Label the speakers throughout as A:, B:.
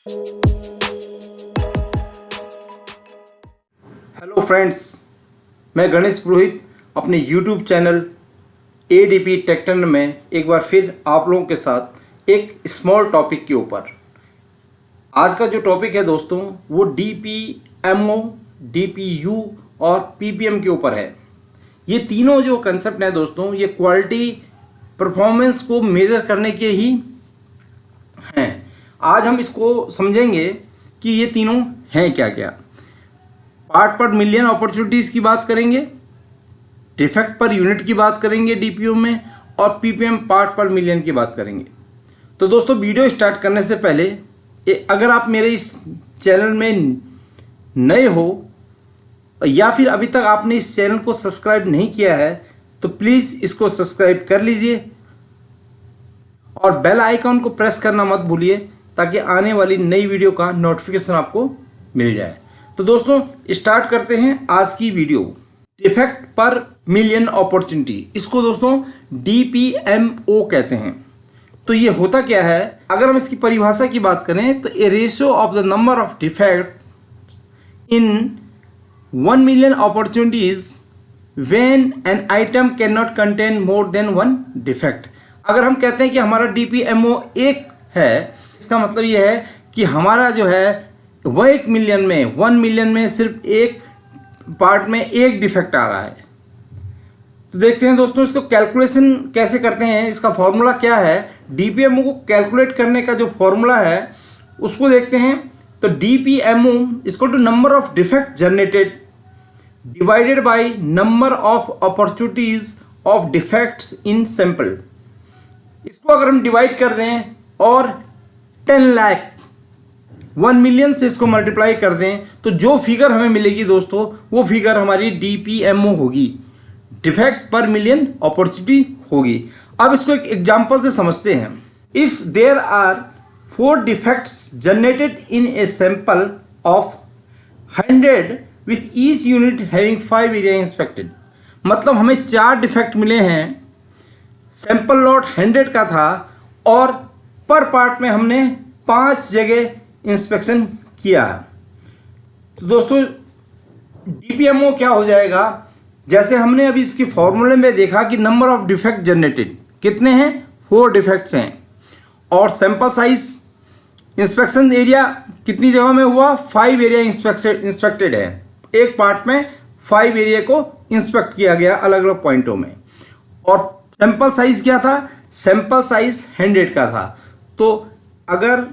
A: Hello friends, मैं गणेश पुरोहित अपने YouTube channel ADP टेक्टर्न में एक बार फिर आप लोगों के साथ एक स्मॉल टॉपिक के ऊपर। आज का जो टॉपिक है दोस्तों वो DPMO, DPU और PPM के ऊपर है। ये तीनों जो कंसेप्ट हैं दोस्तों ये क्वालिटी परफॉर्मेंस को मेज़र करने के ही हैं। आज हम इसको समझेंगे कि ये तीनों हैं क्या क्या। पार्ट पर मिलियन अपॉर्चुनिटीज़ की बात करेंगे, डिफेक्ट पर यूनिट की बात करेंगे DPU में, और PPM पार्ट पर मिलियन की बात करेंगे। तो दोस्तों वीडियो स्टार्ट करने से पहले अगर आप मेरे इस चैनल में नए हो या फिर अभी तक आपने इस चैनल को सब्सक्राइब नहीं किया है तो प्लीज़ इसको सब्सक्राइब कर लीजिए और बेल आइकॉन को प्रेस करना मत भूलिए ताकि आने वाली नई वीडियो का नोटिफिकेशन आपको मिल जाए। तो दोस्तों स्टार्ट करते हैं आज की वीडियो। डिफेक्ट पर मिलियन अपॉर्चुनिटी, इसको दोस्तों DPMO कहते हैं। तो ये होता क्या है, अगर हम इसकी परिभाषा की बात करें तो ए ratio of the number of defect in 1 million opportunities when an item can not contain more than 1 defect. अगर हम कहते हैं कि हमारा DPMO 1 है, इसका मतलब ये है कि हमारा जो है वह 1 मिलियन में सिर्फ एक पार्ट में एक डिफेक्ट आ रहा है। तो देखते हैं दोस्तों इसको कैलकुलेशन कैसे करते हैं, इसका फॉर्मूला क्या है। DPMO को कैलकुलेट करने का जो फॉर्मूला है उसको देखते हैं। तो DPMO equal to number of defect generated divided by number of opportunities of defects in sample. इसको अगर हम डिवाइड कर दें और 10 लाख 1 मिलियन से इसको मल्टीप्लाई कर दें तो जो फिगर हमें मिलेगी दोस्तों वो फिगर हमारी DPMO होगी, डिफेक्ट पर मिलियन अपॉर्चुनिटी होगी। अब इसको एक एग्जांपल से समझते हैं। If there are 4 defects generated in a sample of 100 with each unit having 5 area inspected. मतलब हमें 4 डिफेक्ट मिले हैं, सैंपल लॉट 100 का था और पर पार्ट में हमने 5 जगह इंस्पेक्शन किया है। तो दोस्तों DPMO क्या हो जाएगा, जैसे हमने अभी इसके फॉर्मूले में देखा कि नंबर ऑफ डिफेक्ट जनरेटेड कितने हैं, 4 डिफेक्ट्स हैं, और सैंपल साइज इंस्पेक्शन एरिया कितनी जगह में हुआ, 5 एरिया इंस्पेक्टेड है। एक पार्ट में 5 एरिया को इंस्पेक्ट किया गया अलग अलग पॉइंटों में। और सैंपल साइज क्या था, सैंपल साइज 100 का था। तो अगर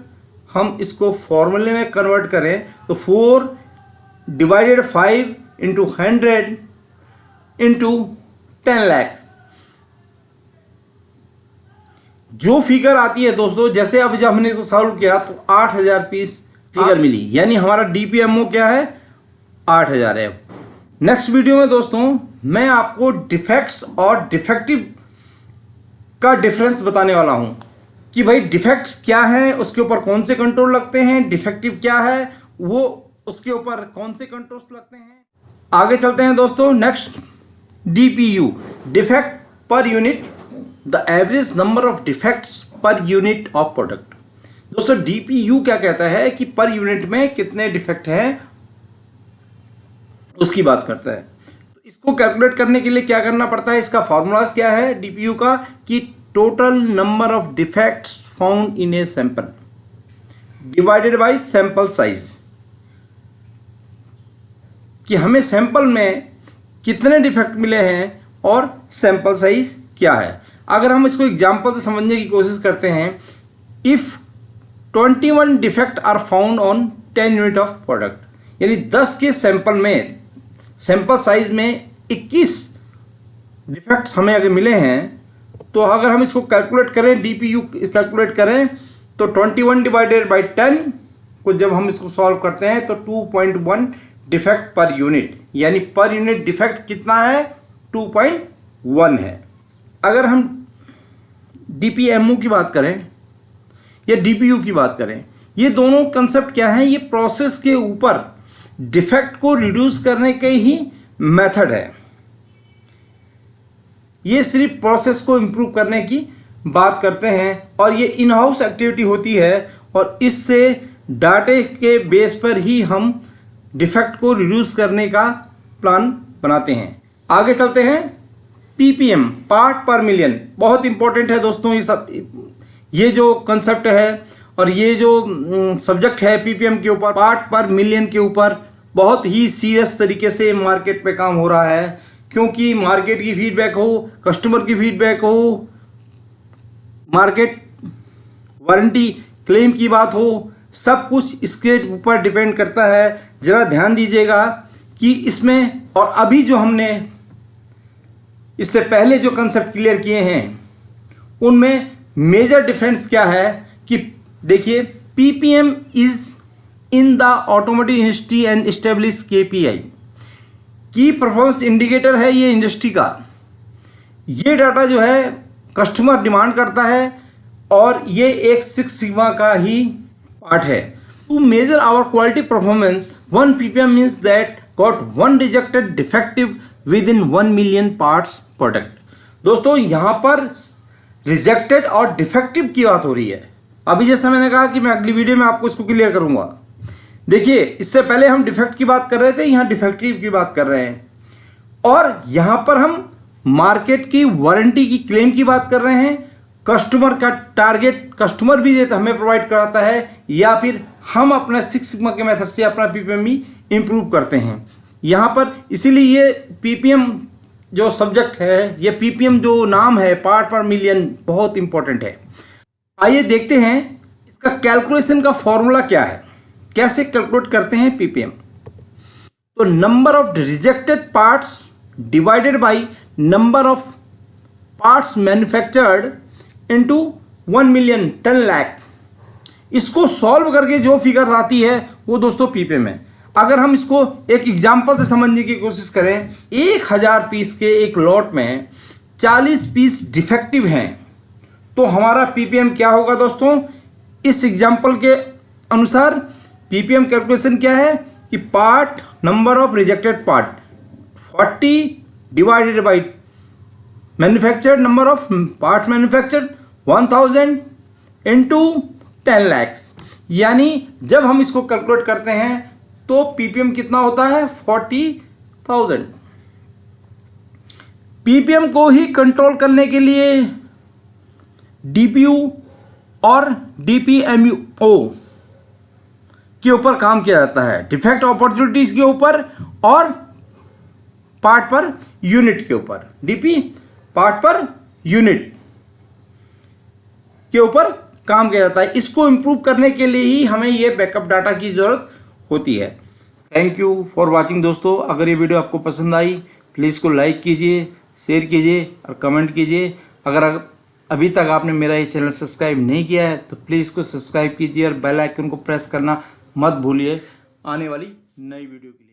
A: हम इसको फॉर्मूले में कन्वर्ट करें तो 4 डिवाइडेड 5 इंटू 100 इंटू 10 लाख जो फिगर आती है दोस्तों, जैसे अब जब हमने इसको सॉल्व किया तो 8000 पीस फिगर मिली, यानी हमारा DPMO क्या है, 8000 है। नेक्स्ट वीडियो में दोस्तों मैं आपको डिफेक्ट्स और डिफेक्टिव का डिफरेंस बताने वाला हूं कि भाई डिफेक्ट्स क्या है, उसके ऊपर कौन से कंट्रोल लगते हैं, डिफेक्टिव क्या है वो उसके ऊपर कौन से कंट्रोल्स लगते हैं। आगे चलते हैं दोस्तों। Next DPU, defect per unit, the average number of defects per unit of product. दोस्तों DPU क्या कहता है कि पर यूनिट में कितने डिफेक्ट हैं उसकी बात करता है। तो इसको कैलकुलेट करने के लिए क्या करना पड़ता है, इसका फॉर्मूलाज क्या है DPU का, कि total number of defects found in a sample divided by sample size, कि हमें सैंपल में कितने डिफेक्ट मिले हैं और सैंपल साइज क्या है। अगर हम इसको एग्जांपल से समझने की कोशिश करते हैं, if 21 defect are found on 10 unit of product, यानी 10 के सैंपल में सैंपल साइज में 21 डिफेक्ट्स हमें अगर मिले हैं, तो अगर हम इसको कैलकुलेट करें, DPU कैलकुलेट करें तो 21 डिवाइडेड बाई 10 को जब हम इसको सॉल्व करते हैं तो 2.1 डिफेक्ट पर यूनिट, यानी पर यूनिट डिफेक्ट कितना है, 2.1 है। अगर हम DPMO की बात करें या DPU की बात करें, ये दोनों कंसेप्ट क्या हैं, ये प्रोसेस के ऊपर डिफेक्ट को रिड्यूस करने के ही मेथड है। ये सिर्फ प्रोसेस को इम्प्रूव करने की बात करते हैं और ये इन हाउस एक्टिविटी होती है और इससे डाटे के बेस पर ही हम डिफेक्ट को रिड्यूस करने का प्लान बनाते हैं। आगे चलते हैं। पीपीएम, पार्ट पर मिलियन, बहुत इंपॉर्टेंट है दोस्तों। ये जो कंसेप्ट है और ये जो सब्जेक्ट है पीपीएम के ऊपर, पार्ट पर मिलियन के ऊपर, बहुत ही सीरियस तरीके से मार्केट पे काम हो रहा है, क्योंकि मार्केट की फीडबैक हो, कस्टमर की फीडबैक हो, मार्केट वारंटी क्लेम की बात हो, सब कुछ इसके ऊपर डिपेंड करता है। ज़रा ध्यान दीजिएगा कि इसमें और अभी जो हमने इससे पहले जो कंसेप्ट क्लियर किए हैं उनमें मेजर डिफरेंस क्या है कि देखिए, ppm is in the automotive industry and establish KPI, की परफॉर्मेंस इंडिकेटर है ये इंडस्ट्री का। ये डाटा जो है कस्टमर डिमांड करता है और ये एक सिक्स सिग्मा का ही पार्ट है। To measure our quality performance, 1 ppm means that got 1 rejected defective within 1 million parts product. दोस्तों यहाँ पर रिजेक्टेड और डिफेक्टिव की बात हो रही है। अभी जैसा मैंने कहा कि मैं अगली वीडियो में आपको इसको क्लियर करूंगा। देखिए, इससे पहले हम डिफेक्ट की बात कर रहे थे, यहाँ डिफेक्टिव की बात कर रहे हैं, और यहाँ पर हम मार्केट की वारंटी की क्लेम की बात कर रहे हैं। कस्टमर का टारगेट कस्टमर भी देता, हमें प्रोवाइड कराता है, या फिर हम अपना सिक्स सिग्मा के मेथड से अपना पीपीएम भी इंप्रूव करते हैं यहाँ पर। इसीलिए ये पीपीएम जो सब्जेक्ट है, ये पीपीएम जो नाम है, पार्ट पर मिलियन, बहुत इंपॉर्टेंट है। आइए देखते हैं इसका कैलकुलेशन का फॉर्मूला क्या है, कैसे कैलकुलेट करते हैं पीपीएम। तो number of rejected parts divided by number of parts manufactured into 1 million 10 lakh, इसको सॉल्व करके जो फिगर आती है वो दोस्तों पीपीएम है। अगर हम इसको एक एग्जांपल से समझने की कोशिश करें, 1000 पीस के एक लॉट में 40 पीस डिफेक्टिव हैं, तो हमारा पीपीएम क्या होगा दोस्तों? इस एग्जांपल के अनुसार पीपीएम कैलकुलेशन क्या है कि part number of rejected part 40 divided by manufactured number of parts manufactured 1000 into 10 lakh. यानी जब हम इसको कैलकुलेट करते हैं तो पीपीएम कितना होता है? 40,000। पीपीएम को ही कंट्रोल करने के लिए डीपीयू और डीपीएमओ के ऊपर काम किया जाता है, डिफेक्ट अपॉर्चुनिटीज के ऊपर और पार्ट पर यूनिट के ऊपर। डीपी पार्ट पर यूनिट के ऊपर काम किया जाता है। इसको इंप्रूव करने के लिए ही हमें ये बैकअप डाटा की ज़रूरत होती है। थैंक यू फॉर वाचिंग दोस्तों। अगर ये वीडियो आपको पसंद आई प्लीज़ इसको लाइक कीजिए, शेयर कीजिए और कमेंट कीजिए। अगर अभी तक आपने मेरा ये चैनल सब्सक्राइब नहीं किया है तो प्लीज़ इसको सब्सक्राइब कीजिए और बेल आइकन को प्रेस करना मत भूलिए आने वाली नई वीडियो के लिए।